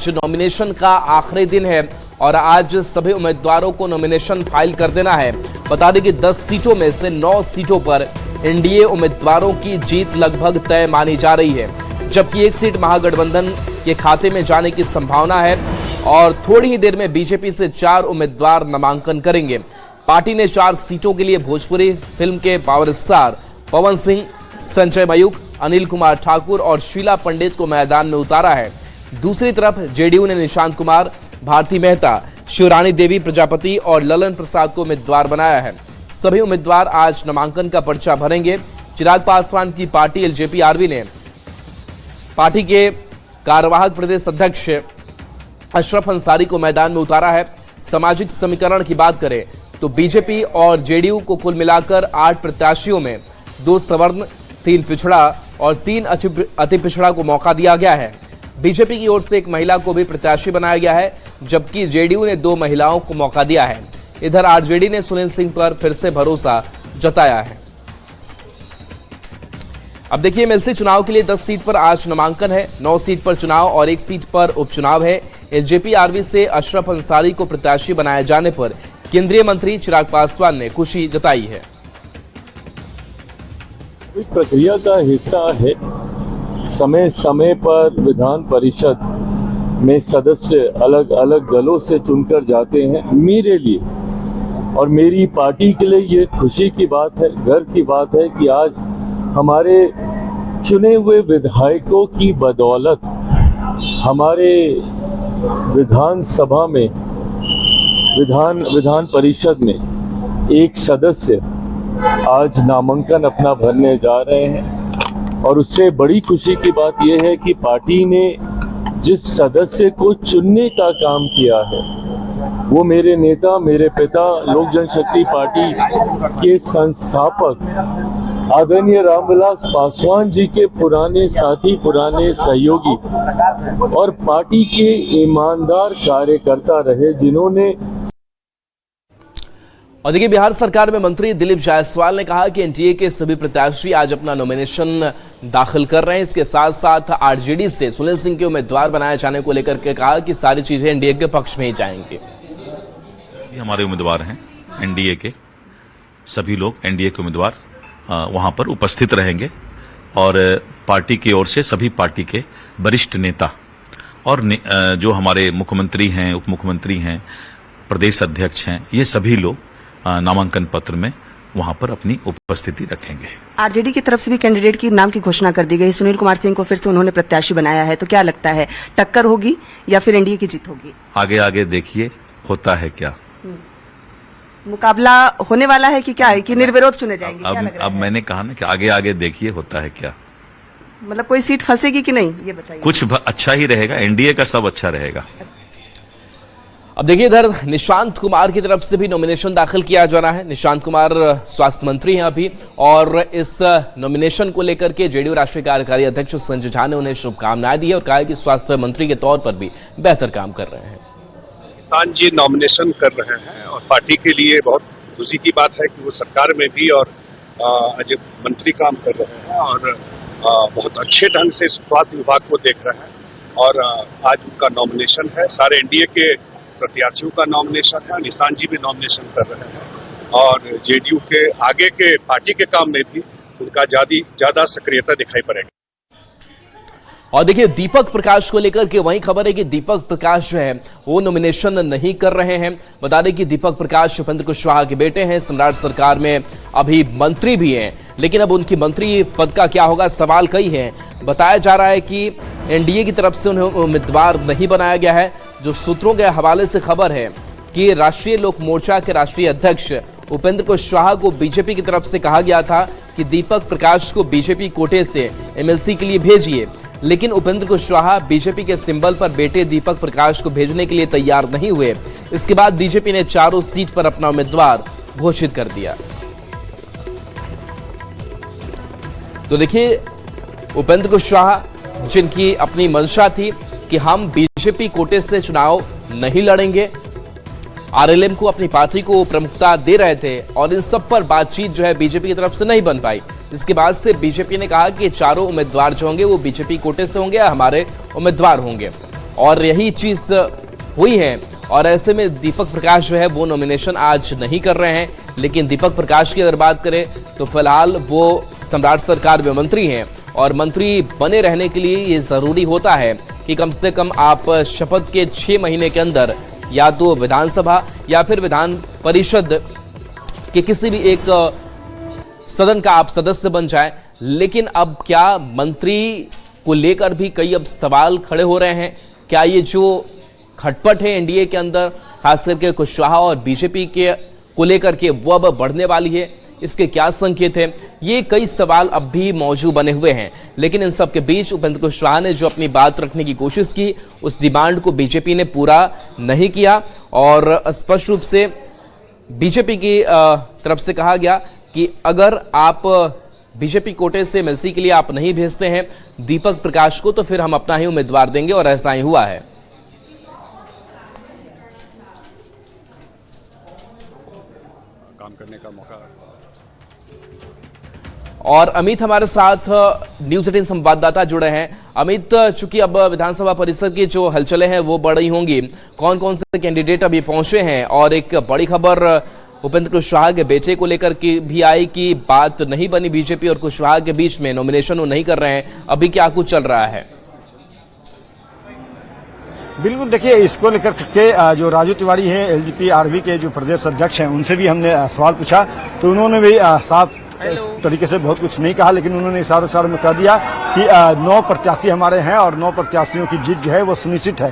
आज नॉमिनेशन का आखिरी दिन है और आज सभी उम्मीदवारों को नॉमिनेशन फाइल कर देना है। बता दें कि 10 सीटों में से 9 सीटों पर एनडीए उम्मीदवारों की जीत लगभग तय मानी जा रही है, जबकि एक सीट महागठबंधन के खाते में जाने की संभावना है और थोड़ी ही देर में बीजेपी से 4 उम्मीदवार नामांकन करेंगे। पार्टी ने 4 सीटों के लिए भोजपुरी फिल्म के पावर स्टार पवन सिंह, संजय मयूख, अनिल कुमार ठाकुर और शीला पंडित को मैदान में उतारा है। दूसरी तरफ जेडीयू ने निशांत कुमार, भारती मेहता, शिवरानी देवी प्रजापति और ललन प्रसाद को उम्मीदवार बनाया है। सभी उम्मीदवार आज नामांकन का पर्चा भरेंगे। चिराग पासवान की पार्टी एलजेपी-आरवी ने पार्टी के कार्यवाहक प्रदेश अध्यक्ष अशरफ अंसारी को मैदान में उतारा है। सामाजिक समीकरण की बात करें तो बीजेपी और जेडीयू को कुल मिलाकर 8 प्रत्याशियों में 2 सवर्ण, 3 पिछड़ा और 3 अति पिछड़ा को मौका दिया गया है। बीजेपी की ओर से एक महिला को भी प्रत्याशी बनाया गया है, जबकि जेडीयू ने 2 महिलाओं को मौका दिया है। इधर आरजेडी ने सुनील सिंह पर फिर से भरोसा जताया है। अब देखिए, एमएलसी चुनाव के लिए 10 सीट पर आज नामांकन है, 9 सीट पर चुनाव और 1 सीट पर उपचुनाव है। एलजेपी-आरवी से अशरफ अंसारी को प्रत्याशी बनाए जाने पर केंद्रीय मंत्री चिराग पासवान ने खुशी जताई है। इस प्रक्रिया का हिस्सा है। समय समय पर विधान परिषद में सदस्य अलग अलग दलों से चुनकर जाते हैं। मेरे लिए और मेरी पार्टी के लिए ये खुशी की बात है, गर्व की बात है कि आज हमारे चुने हुए विधायकों की बदौलत हमारे विधानसभा में विधान परिषद में एक सदस्य आज नामांकन अपना भरने जा रहे हैं। और उससे बड़ी खुशी की बात यह है कि पार्टी ने जिस सदस्य को चुनने का काम किया है वो मेरे नेता, मेरे पिता, लोक जनशक्ति पार्टी के संस्थापक आदरणीय रामविलास पासवान जी के पुराने साथी, पुराने सहयोगी और पार्टी के ईमानदार कार्यकर्ता रहे, जिन्होंने। और देखिए, बिहार सरकार में मंत्री दिलीप जायसवाल ने कहा कि एनडीए के सभी प्रत्याशी आज अपना नॉमिनेशन दाखिल कर रहे हैं। इसके साथ साथ आरजेडी से सुनील सिंह के उम्मीदवार बनाए जाने को लेकर के कहा कि सारी चीजें एनडीए के पक्ष में ही जाएंगी। हमारे उम्मीदवार हैं एनडीए के, सभी लोग एनडीए के उम्मीदवार वहां पर उपस्थित रहेंगे और पार्टी की ओर से सभी पार्टी के वरिष्ठ नेता और जो हमारे मुख्यमंत्री हैं, उप मुख्यमंत्री हैं, प्रदेश अध्यक्ष हैं, ये सभी लोग नामांकन पत्र में वहां पर अपनी उपस्थिति रखेंगे। आरजेडी की तरफ से भी कैंडिडेट की नाम की घोषणा कर दी गई। सुनील कुमार सिंह को फिर से उन्होंने प्रत्याशी बनाया है, तो क्या लगता है, टक्कर होगी या फिर एनडीए की जीत होगी? आगे आगे देखिए होता है क्या। मुकाबला होने वाला है कि क्या है, कि निर्विरोध चुने जाएंगे? अब मैंने कहा ना कि आगे आगे देखिए होता है क्या। मतलब कोई सीट फंसेगी कि नहीं, ये बताइए। कुछ अच्छा ही रहेगा, एनडीए का सब अच्छा रहेगा। अब देखिए, इधर निशांत कुमार की तरफ से भी नॉमिनेशन दाखिल किया जाना है। निशांत कुमार स्वास्थ्य मंत्री हैं अभी, और इस नॉमिनेशन को लेकर के जेडीयू राष्ट्रीय कार्यकारी अध्यक्ष संजय झा ने उन्हें शुभकामनाएं दी है और कहा है कि स्वास्थ्य मंत्री के तौर पर भी बेहतर काम कर रहे हैं। किसान जी नॉमिनेशन कर रहे हैं और पार्टी के लिए बहुत खुशी की बात है कि वो सरकार में भी और आज मंत्री काम कर रहे हैं और बहुत अच्छे ढंग से स्वास्थ्य विभाग को देख रहे हैं। और आज उनका नॉमिनेशन है, सारे एनडीए के प्रत्याशियों का नॉमिनेशन है। निशांत जी भी नॉमिनेशन कर रहे हैं और जेडीयू के आगे के पार्टी के काम में भी उनका ज्यादा सक्रियता दिखाई पड़ेगी। और देखिए, दीपक प्रकाश को लेकर के वही खबर है कि दीपक प्रकाश जो है वो नॉमिनेशन नहीं कर रहे हैं। बता दें कि दीपक प्रकाश उपेंद्र कुशवाहा के बेटे हैं, सम्राट सरकार में अभी मंत्री भी हैं, लेकिन अब उनकी मंत्री पद का क्या होगा, सवाल कई हैं। बताया जा रहा है कि एनडीए की तरफ से उन्हें उम्मीदवार नहीं बनाया गया है। जो सूत्रों के हवाले से खबर है कि राष्ट्रीय लोक मोर्चा के राष्ट्रीय अध्यक्ष उपेंद्र कुशवाहा को बीजेपी की तरफ से कहा गया था कि दीपक प्रकाश को बीजेपी कोटे से एमएलसी के लिए भेजिए, लेकिन उपेंद्र कुशवाहा बीजेपी के सिंबल पर बेटे दीपक प्रकाश को भेजने के लिए तैयार नहीं हुए। इसके बाद बीजेपी ने 4 सीट पर अपना उम्मीदवार घोषित कर दिया। तो देखिए, उपेंद्र कुशवाहा जिनकी अपनी मंशा थी कि हम बीजेपी कोटे से चुनाव नहीं लड़ेंगे, आरएलएम को अपनी पार्टी को प्रमुखता दे रहे थे और इन सब पर बातचीत जो है बीजेपी की तरफ से नहीं बन पाई। इसके बाद से बीजेपी ने कहा कि 4 उम्मीदवार जो होंगे वो बीजेपी कोटे से होंगे या हमारे उम्मीदवार होंगे। और यही चीज हुई है। और ऐसे में दीपक प्रकाश जो है वो नॉमिनेशन आज नहीं कर रहे हैं। लेकिन दीपक प्रकाश की अगर बात करें तो फिलहाल वो सम्राट सरकार में मंत्री हैं, और मंत्री बने रहने के लिए ये जरूरी होता है कि कम से कम आप शपथ के 6 महीने के अंदर या तो विधानसभा या फिर विधान परिषद के किसी भी एक सदन का आप सदस्य बन जाएं। लेकिन अब क्या मंत्री को लेकर भी कई अब सवाल खड़े हो रहे हैं। क्या ये जो खटपट है एनडीए के अंदर, खास करके कुशवाहा और बीजेपी के को लेकर के, वो अब बढ़ने वाली है? इसके क्या संकेत हैं? ये कई सवाल अब भी मौजूद बने हुए हैं। लेकिन इन सब के बीच उपेंद्र कुशवाहा ने जो अपनी बात रखने की कोशिश की, उस डिमांड को बीजेपी ने पूरा नहीं किया। और स्पष्ट रूप से बीजेपी की तरफ से कहा गया कि अगर आप बीजेपी कोटे से एमएलसी के लिए आप नहीं भेजते हैं दीपक प्रकाश को, तो फिर हम अपना ही उम्मीदवार देंगे। और ऐसा ही हुआ है। काम करने का मौका। और अमित हमारे साथ न्यूज़ 18 संवाददाता जुड़े हैं। अमित, चूंकि अब विधानसभा परिसर की जो हलचलें हैं वो बढ़ रही होंगी, कौन कौन से कैंडिडेट अभी पहुंचे हैं? और एक बड़ी खबर उपेंद्र कुशवाहा के बेटे को लेकर की भी आई कि बात नहीं बनी बीजेपी और कुशवाहा के बीच में, नॉमिनेशन वो नहीं कर रहे हैं। अभी क्या कुछ चल रहा है? बिल्कुल, देखिए, इसको लेकर के जो राजू तिवारी हैं, एलजेपी आरवी के जो प्रदेश अध्यक्ष हैं, उनसे भी हमने सवाल पूछा तो उन्होंने भी साफ तरीके से बहुत कुछ नहीं कहा। लेकिन उन्होंने इशारे में कह दिया कि 9 प्रत्याशी हमारे हैं और 9 प्रत्याशियों की जीत जो है वो सुनिश्चित है।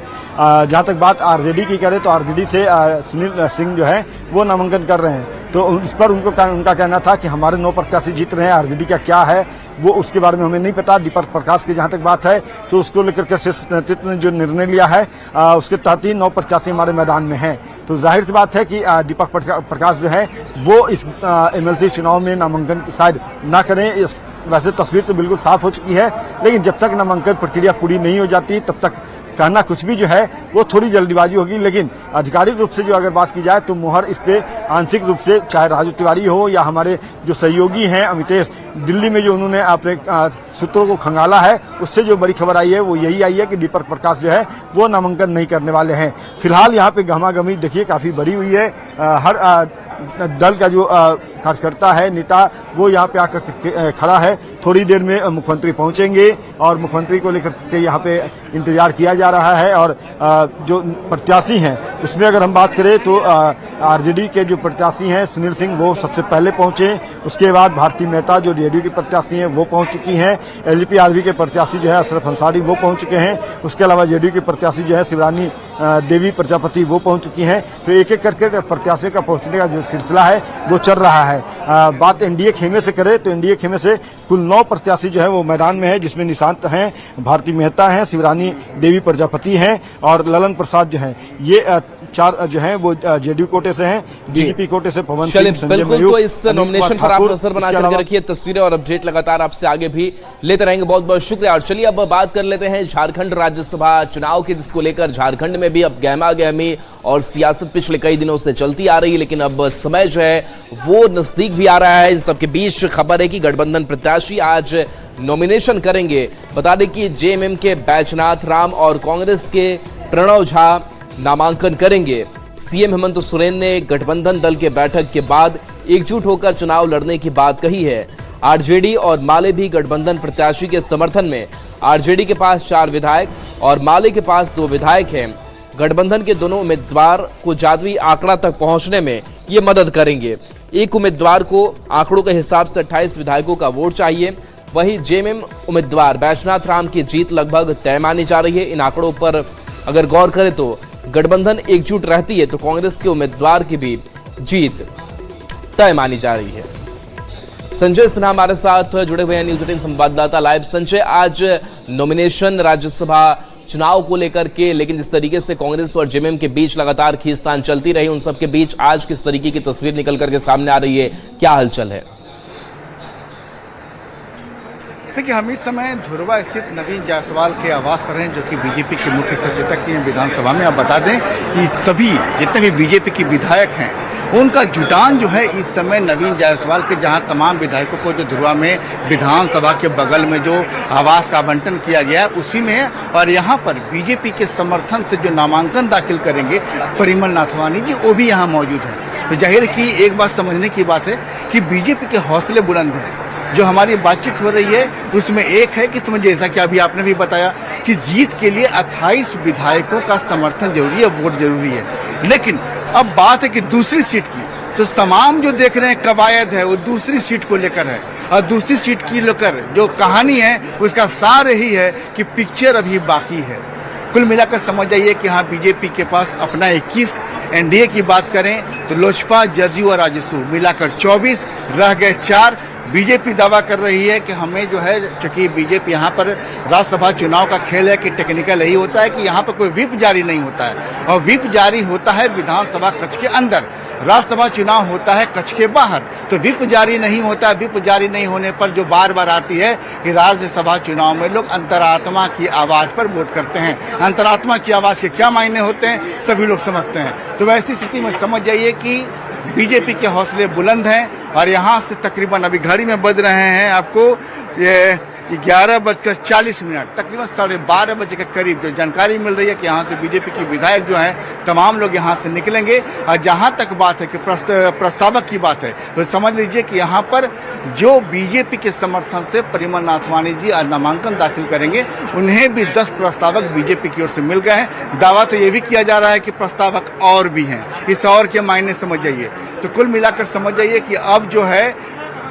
जहां तक बात आरजेडी की करें तो आरजेडी से सुनील सिंह जो है वो नामांकन कर रहे हैं। तो इस पर उनका कहना था कि हमारे 9 प्रत्याशी जीत रहे हैं, आरजेडी का क्या है वो उसके बारे में हमें नहीं पता। दीपक प्रकाश की जहां तक बात है तो उसको लेकर के शीर्ष नेतृत्व ने जो निर्णय लिया है उसके तहत ही 9 प्रत्याशी हमारे मैदान में हैं। तो जाहिर सी बात है कि दीपक प्रकाश जो है वो इस एमएलसी चुनाव में नामांकन शायद ना करें। वैसे तस्वीर तो बिल्कुल साफ हो चुकी है, लेकिन जब तक नामांकन प्रक्रिया पूरी नहीं हो जाती तब तक कहना कुछ भी जो है वो थोड़ी जल्दीबाजी होगी। लेकिन आधिकारिक रूप से जो अगर बात की जाए तो मुहर इस पे आंशिक रूप से, चाहे राजू तिवारी हो या हमारे जो सहयोगी हैं अमितेश, दिल्ली में जो उन्होंने अपने सूत्रों को खंगाला है, उससे जो बड़ी खबर आई है वो यही आई है कि दीपक प्रकाश जो है वो नामांकन नहीं करने वाले हैं। फिलहाल यहाँ पे गहमागहमी देखिए काफी बड़ी हुई है। हर दल का जो कार्यकर्ता है, नेता, वो यहाँ पे आकर खड़ा है। थोड़ी देर में मुख्यमंत्री पहुंचेंगे और मुख्यमंत्री को लेकर के यहाँ पे इंतजार किया जा रहा है। और जो प्रत्याशी हैं उसमें अगर हम बात करें तो आरजेडी के जो प्रत्याशी हैं सुनील सिंह वो सबसे पहले पहुंचे। उसके बाद भारती मेहता जो जेडीयू की प्रत्याशी हैं वो पहुंच चुकी हैं। एलजेपी आरवी के प्रत्याशी जो है अशरफ अंसारी वो पहुंच चुके हैं। उसके अलावा जेडीयू की प्रत्याशी जो है शिवरानी देवी प्रजापति वो पहुंच चुकी हैं। तो एक एक करके प्रत्याशियों का पहुंचने का जो सिलसिला है वो चल रहा है। बात एनडीए खेमे से करें तो एनडीए खेमे से कुल 9 प्रत्याशी जो है वो मैदान में है, जिसमें निशांत हैं, भारती मेहता हैं, शिवरानी देवी प्रजापति हैं और ललन प्रसाद जो हैं। ये 4 जो हैं वो जेडीयू कोटे से हैं, बीजेपी कोटे से पवन सिंह, संजय मयूख। तो इस नॉमिनेशन पर आप नजर बना करके रखिए, तस्वीरें और अपडेट लगातार आपसे आगे भी लेते रहेंगे। बहुत बहुत शुक्रिया। और चलिए अब बात कर लेते हैं झारखंड राज्यसभा चुनाव की, जिसको लेकर झारखंड में भी अब गहमा गहमी और सियासत पिछले कई दिनों से चलती आ रही है। लेकिन अब समय जो है वो नजदीक भी आ रहा है। इन सबके बीच खबर है कि गठबंधन प्रत्याशी आज नॉमिनेशन करेंगे। बता दें कि जेएमएम के बैजनाथ राम और कांग्रेस के प्रणव झा नामांकन करेंगे। सीएम हेमंत सोरेन ने गठबंधन दल के बैठक के बाद एकजुट होकर चुनाव लड़ने की बात कही है। आरजेडी और माले भी गठबंधन प्रत्याशी के समर्थन में। आरजेडी के पास 4 विधायक और माले के पास 2 विधायक हैं। गठबंधन के दोनों उम्मीदवार को जादुई आंकड़ा तक पहुंचने में ये मदद करेंगे। एक उम्मीदवार को आंकड़ों के हिसाब से 28 विधायकों का वोट चाहिए। वहीं जेएमएम उम्मीदवार बैजनाथ राम की जीत लगभग तय मानी जा रही है। इन आंकड़ों पर अगर गौर करें तो गठबंधन एकजुट रहती है तो कांग्रेस के उम्मीदवार की भी जीत तय मानी जा रही है। संजय सिन्हा हमारे साथ जुड़े हुए हैं, न्यूज़ 18 संवाददाता लाइव। संजय, आज नॉमिनेशन राज्यसभा चुनाव को लेकर के, लेकिन जिस तरीके से कांग्रेस और जेएमएम के बीच लगातार खींचतान चलती रही, उन सब के बीच आज किस तरीके की तस्वीर निकल करके सामने आ रही है, क्या हलचल है? देखिए, हम इस समय धुरवा स्थित नवीन जायसवाल के आवास पर हैं, जो कि बीजेपी के मुख्य सचेतक हैं विधानसभा में। आप बता दें कि सभी जितने भी बीजेपी के विधायक हैं उनका जुटान जो है इस समय नवीन जायसवाल के, जहां तमाम विधायकों को जो ध्रुवा में विधानसभा के बगल में जो आवास का आवंटन किया गया है उसी में है। और यहाँ पर बीजेपी के समर्थन से जो नामांकन दाखिल करेंगे परिमल नाथवानी जी, वो भी यहाँ मौजूद है। तो जाहिर कि एक बात समझने की बात है कि बीजेपी के हौसले बुलंद हैं। जो हमारी बातचीत हो रही है उसमें एक है कि इसमें जैसा कि अभी आपने भी बताया कि जीत के लिए 28 विधायकों का समर्थन जरूरी है, वोट जरूरी है। लेकिन अब बात है कि दूसरी सीट की, तो तमाम जो देख रहे हैं कवायद है वो दूसरी सीट को लेकर है। और दूसरी सीट की लेकर जो कहानी है उसका सार यही है कि पिक्चर अभी बाकी है। कुल मिलाकर समझ जाइए कि हाँ, बीजेपी के पास अपना 21, एनडीए की बात करें तो लोजपा, जदयू और राजसू मिलाकर 24, रह गए 4। बीजेपी दावा कर रही है कि हमें जो है, चूंकि बीजेपी यहाँ पर राज्यसभा चुनाव का खेल है कि टेक्निकल यही होता है कि यहाँ पर कोई व्हिप जारी नहीं होता है, और व्हिप जारी होता है विधानसभा कक्ष के अंदर, राज्यसभा चुनाव होता है कक्ष के बाहर। तो व्हिप जारी नहीं होता है। व्हिप जारी नहीं होने पर जो बार बार आती है कि राज्यसभा चुनाव में लोग अंतरात्मा की आवाज़ पर वोट करते हैं। अंतरात्मा की आवाज़ के क्या मायने होते हैं सभी लोग समझते हैं। तो वैसी स्थिति में समझ जाइए कि बीजेपी के हौसले बुलंद हैं। और यहाँ से तकरीबन अभी घड़ी में बज रहे हैं आपको ये 11:40, तकरीबन 12:30 बजे के करीब जो जानकारी मिल रही है कि यहाँ से बीजेपी के विधायक जो हैं तमाम लोग यहाँ से निकलेंगे। और जहाँ तक बात है कि प्रस्तावक की बात है तो समझ लीजिए कि यहाँ पर जो बीजेपी के समर्थन से परिमल नाथवानी जी आज नामांकन दाखिल करेंगे, उन्हें भी 10 प्रस्तावक बीजेपी की ओर से मिल गए हैं। दावा तो ये भी किया जा रहा है कि प्रस्तावक और भी हैं। इस और के मायने समझ जाइए। तो कुल मिलाकर समझ जाइए कि अब जो है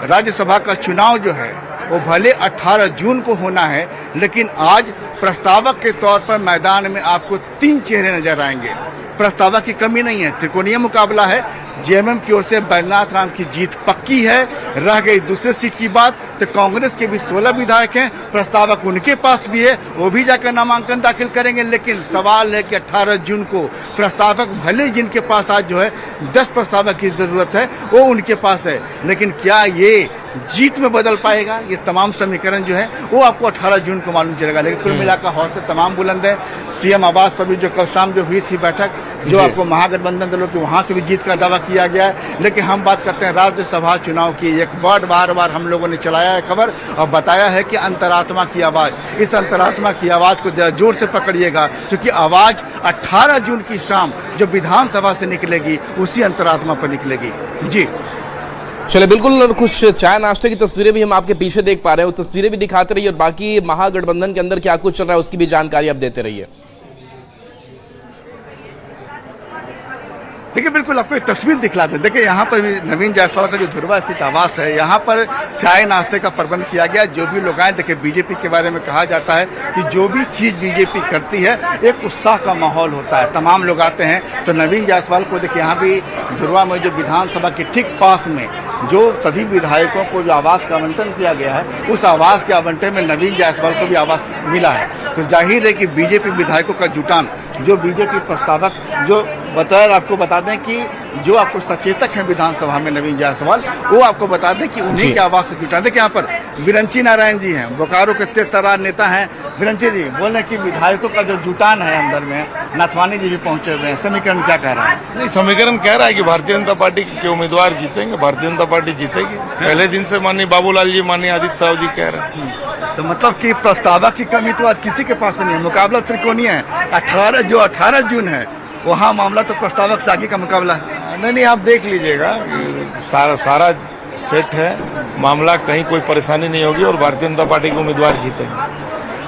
राज्यसभा का चुनाव जो है वो भले 18 जून को होना है, लेकिन आज प्रस्तावक के तौर पर मैदान में आपको 3 चेहरे नजर आएंगे। प्रस्तावक की कमी नहीं है, त्रिकोणीय मुकाबला है। जेएमएम की ओर से बैद्यनाथ राम की जीत पक्की है। रह गई दूसरी सीट की बात, तो कांग्रेस के भी 16 विधायक हैं, प्रस्तावक उनके पास भी है, वो भी जाकर नामांकन दाखिल करेंगे। लेकिन सवाल है कि 18 जून को प्रस्तावक, भले जिनके पास आज जो है 10 प्रस्तावक की जरूरत है वो उनके पास है, लेकिन क्या ये जीत में बदल पाएगा? ये तमाम समीकरण जो है वो आपको 18 जून को मालूम चलेगा। लेकिन कुल मिलाकर हौसले तमाम बुलंद है। सीएम आवास पर भी जो कल शाम जो हुई थी बैठक, जो आपको महागठबंधन दलों की, वहां से भी जीत का दावा किया गया है। लेकिन हम बात करते हैं राज्यसभा चुनाव की। एक वर्ड बार बार हम लोगों ने चलाया है खबर और बताया है कि अंतरात्मा की आवाज। इस अंतरात्मा की आवाज को जरा जोर से पकड़िएगा, क्योंकि आवाज 18 जून की शाम जो विधानसभा से निकलेगी उसी अंतरात्मा पर निकलेगी। जी चले, बिल्कुल कुछ चाय नाश्ते की तस्वीरें भी हम आपके पीछे देख पा रहे हैं, वो तस्वीरें भी दिखाते रहिए और बाकी महागठबंधन के अंदर क्या कुछ चल रहा है उसकी भी जानकारी आप देते रहिए। देखिए, बिल्कुल आपको एक तस्वीर दिखलाते हैं। देखिए, यहाँ पर भी नवीन जायसवाल का जो ध्रुवा स्थित आवास है, यहाँ पर चाय नाश्ते का प्रबंध किया गया। जो भी लोग आए, देखिए बीजेपी के बारे में कहा जाता है कि जो भी चीज़ बीजेपी करती है एक उत्साह का माहौल होता है। तमाम लोग आते हैं। तो नवीन जायसवाल को देखिए यहाँ भी ध्रुवा में जो विधानसभा के ठीक पास में जो सभी विधायकों को जो आवास का आवंटन किया गया है, उस आवास के आवंटन में नवीन जायसवाल को भी आवास मिला है। तो जाहिर है कि बीजेपी विधायकों का जुटान, जो बीजेपी प्रस्तावक जो आपको बता दें कि जो आपको सचेतक हैं विधानसभा में नवीन जायसवाल, वो आपको बता दें कि उन्हीं के आवास से जुटान। देखिए यहाँ पर विरंची नारायण जी हैं, बोकारो के तेज तर्रार नेता हैं। विरंची जी बोल रहे हैं कि विधायकों का जो जुटान है अंदर में, नाथवानी जी भी पहुंचे हुए हैं। समीकरण क्या कह रहा है? नहीं, समीकरण कह रहा है कि भारतीय जनता पार्टी के उम्मीदवार जीतेंगे, भारतीय जनता पार्टी जीतेगी। पहले दिन से माननीय बाबूलाल जी, माननीय आदित्य साहब जी कह रहे हैं। तो मतलब कि प्रस्तावक की कमी तो आज किसी के पास नहीं है। मुकाबला त्रिकोणीय है। 18 जून है, वहाँ मामला तो प्रस्तावक से आगे का मुकाबला है। नहीं, आप देख लीजिएगा, सारा सेट है, मामला कहीं कोई परेशानी नहीं होगी और भारतीय जनता पार्टी के उम्मीदवार जीतेंगे।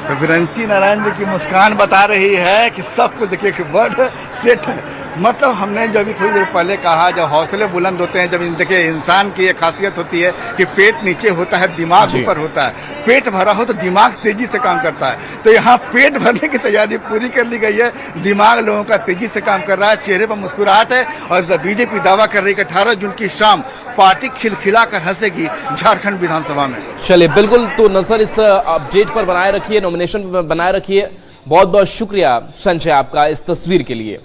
तो विरंची नारायण जी की मुस्कान बता रही है कि सबको देखिए कि वर्ड सेट है। मतलब हमने जो अभी थोड़ी देर पहले कहा, जब हौसले बुलंद होते हैं, जब देखिए इंसान की एक खासियत होती है कि पेट नीचे होता है, दिमाग ऊपर होता है। पेट भरा हो तो दिमाग तेजी से काम करता है। तो यहाँ पेट भरने की तैयारी पूरी कर ली गई है। दिमाग लोगों का तेजी से काम कर रहा है, चेहरे पर मुस्कुराहट है। और बीजेपी दावा कर रही है कि 18 जून की शाम पार्टी खिलखिला कर हंसेगी झारखंड विधानसभा में। चलिए, बिल्कुल, तो नजर इस अपडेट पर बनाए रखिए, नॉमिनेशन पर बनाए रखिए। बहुत बहुत शुक्रिया संजय आपका इस तस्वीर के लिए।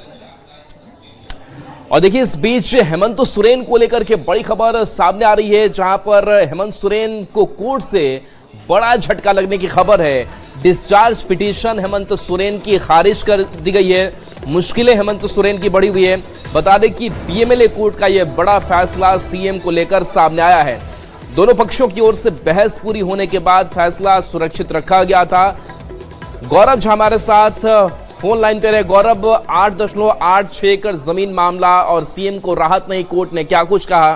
और देखिए, इस बीच हेमंत सोरेन को लेकर के बड़ी खबर सामने आ रही है, जहां पर हेमंत सोरेन को कोर्ट से बड़ा झटका लगने की खबर है। डिस्चार्ज पिटीशन हेमंत सोरेन की खारिज कर दी गई है। मुश्किलें हेमंत सोरेन की बढ़ी हुई है। बता दें कि पीएमएलए कोर्ट का यह बड़ा फैसला सीएम को लेकर सामने आया है। दोनों पक्षों की ओर से बहस पूरी होने के बाद फैसला सुरक्षित रखा गया था। गौरव झा हमारे साथ फोन लाइन पे रहे। गौरव, 8.86 एकड़ जमीन मामला और सीएम को राहत नहीं, कोर्ट ने क्या कुछ कहा?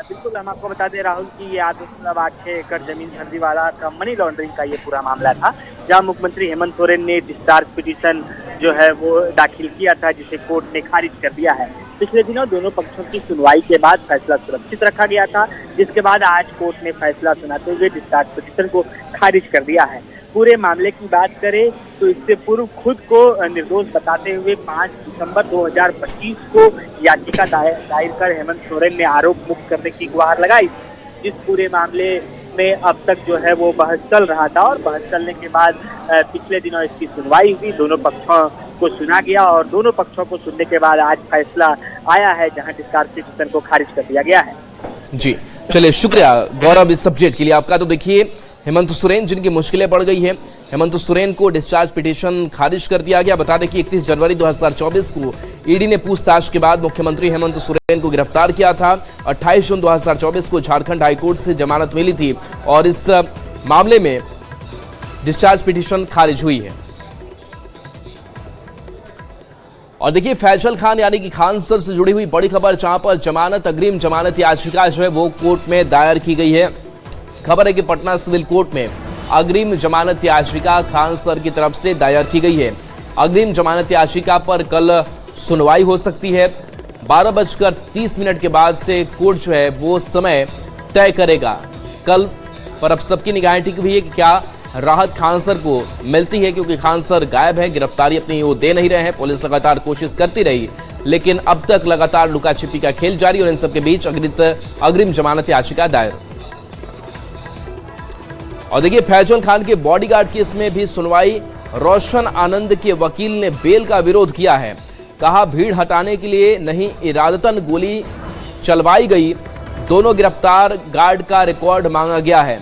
बिल्कुल, हम आपको बता दें राहुल कि ये 8.86 एकड़ जमीन फर्जीवाड़ा का मनी लॉन्ड्रिंग का ये पूरा मामला था, जहां मुख्यमंत्री हेमंत सोरेन ने डिस्चार्ज पिटीशन जो है वो दाखिल किया था, जिसे कोर्ट ने खारिज कर दिया है। पिछले दिनों दोनों पक्षों की सुनवाई के बाद फैसला सुरक्षित रखा गया था, जिसके बाद आज कोर्ट ने फैसला सुनाते हुए डिस्चार्ज पिटीशन को खारिज कर दिया है। पूरे मामले की बात करें तो इससे पूर्व खुद को निर्दोष बताते हुए 5 दिसंबर 2025 को याचिका दायर कर हेमंत सोरेन ने आरोप मुक्त करने की गुहार लगाई। जिस पूरे मामले में अब तक जो है वो बहस चल रहा था, और बहस चलने के बाद पिछले दिनों इसकी सुनवाई हुई, दोनों पक्षों को सुना गया और दोनों पक्षों को सुनने के बाद आज फैसला आया है, जहां डिस्चार्ज पिटीशन को खारिज कर दिया गया है। जी चलिए, शुक्रिया गौरव इस अपडेट के लिए आपका। तो देखिए, हेमंत सोरेन जिनकी मुश्किलें बढ़ गई हैं, हेमंत सोरेन को डिस्चार्ज पिटीशन खारिज कर दिया गया। बता दें कि 31 जनवरी 2024 को ईडी ने पूछताछ के बाद मुख्यमंत्री हेमंत सोरेन को गिरफ्तार किया था। 28 जून 2024 को झारखंड हाईकोर्ट से जमानत मिली थी और इस मामले में डिस्चार्ज पिटीशन खारिज हुई है। और देखिए, फैजल खान यानी कि खान सर से जुड़ी हुई बड़ी खबर, जहां पर जमानत, अग्रिम जमानत याचिका जो है वो कोर्ट में दायर की गई है। खबर है कि पटना सिविल कोर्ट में अग्रिम जमानत याचिका खान सर की तरफ से दायर की गई है। अग्रिम जमानत याचिका पर कल सुनवाई हो सकती है। 12:30 के बाद से कोर्ट जो है वो समय तय करेगा कल पर। अब सबकी निगाहें टिकी हुई है कि क्या राहत खान सर को मिलती है, क्योंकि खान सर गायब है, गिरफ्तारी अपनी वो दे नहीं रहे हैं। पुलिस लगातार कोशिश करती रही, लेकिन अब तक लगातार लुका छिपी का खेल जारी, और इन सबके बीच अग्रिम जमानत याचिका दायर। और देखिए, फैजल खान के बॉडीगार्ड केस में भी सुनवाई। रोशन आनंद के वकील ने बेल का विरोध किया है। कहा, भीड़ हटाने के लिए नहीं, इरादतन गोली चलवाई गई। दोनों गिरफ्तार गार्ड का रिकॉर्ड मांगा गया है।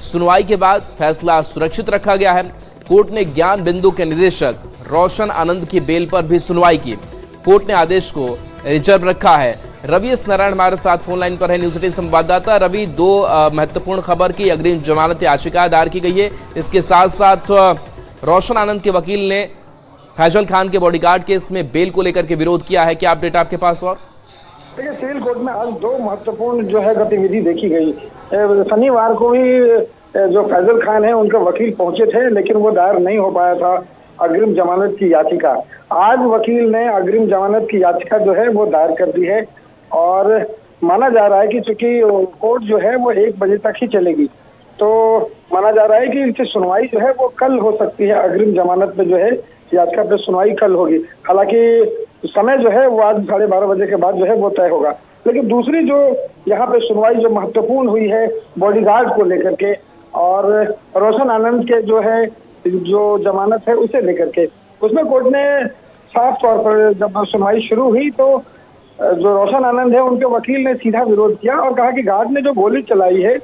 सुनवाई के बाद फैसला सुरक्षित रखा गया है। कोर्ट ने ज्ञान बिंदु के निदेशक रोशन आनंद की बेल पर भी सुनवाई की। कोर्ट ने आदेश को रिजर्व रखा है। रवि एस नारायण हमारे साथ फोन लाइन पर है, न्यूज 18 संवाददाता। रवि, दो महत्वपूर्ण खबर की अग्रिम जमानत याचिका दायर की गई है, इसके साथ साथ रोशन आनंद के वकील ने फैजल खान के बॉडीगार्ड केस में बेल को लेकर के विरोध किया है। क्या अपडेट आपके पास? और देखिए, सिविल कोर्ट में आज दो महत्वपूर्ण जो है गतिविधि देखी गई। शनिवार को भी जो फैजल खान है उनके वकील पहुंचे थे, लेकिन वो दायर नहीं हो पाया था अग्रिम जमानत की याचिका। आज वकील ने अग्रिम जमानत की याचिका जो है वो दायर कर दी है, और माना जा रहा है कि चूंकि कोर्ट जो है वो 1 बजे तक ही चलेगी, तो माना जा रहा है कि इसकी सुनवाई जो है वो कल हो सकती है। अग्रिम जमानत पे जो है याचिका पे सुनवाई कल होगी। हालांकि समय जो है वो आज 12:30 बजे के बाद जो है वो तय होगा। लेकिन दूसरी जो यहाँ पे सुनवाई जो महत्वपूर्ण हुई है बॉडीगार्ड को लेकर के, और रोशन आनंद के जो है जो जमानत है उसे लेकर के, उसमें कोर्ट ने साफ तौर पर जब सुनवाई शुरू हुई तो जो रोशन आनंद है उनके वकील ने सीधा विरोध किया और कहा कि गार्ड ने जो गोली चलाई है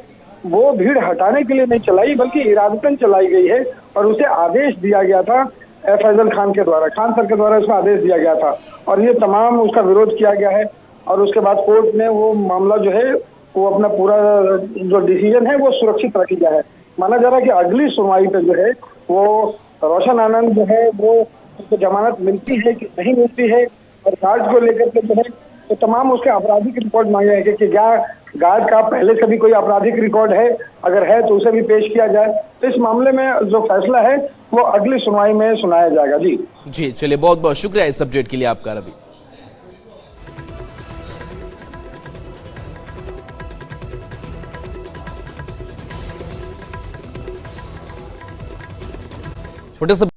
वो भीड़ हटाने के लिए नहीं चलाई, बल्कि इरादतन चलाई गई है, और उसे आदेश दिया गया था फैजल खान के द्वारा, खान सर के द्वारा उसमें आदेश दिया गया था, और ये तमाम उसका विरोध किया गया है। और उसके बाद कोर्ट ने वो मामला जो है वो अपना पूरा जो डिसीजन है वो सुरक्षित रख लिया है। माना जा रहा है कि अगली सुनवाई पे जो है वो रोशन आनंद जो है वो उसको जमानत मिलती है कि नहीं मिलती है, और गार्ड को लेकर के जो है तो तमाम उसके आपराधिक रिकॉर्ड मांगे हैं कि क्या गार्ड का पहले से भी कोई आपराधिक रिकॉर्ड है, अगर है तो उसे भी पेश किया जाए। तो इस मामले में जो फैसला है वो अगली सुनवाई में सुनाया जाएगा। जी चलिए, बहुत बहुत शुक्रिया इस अपडेट के लिए आपका रवि। छोटे से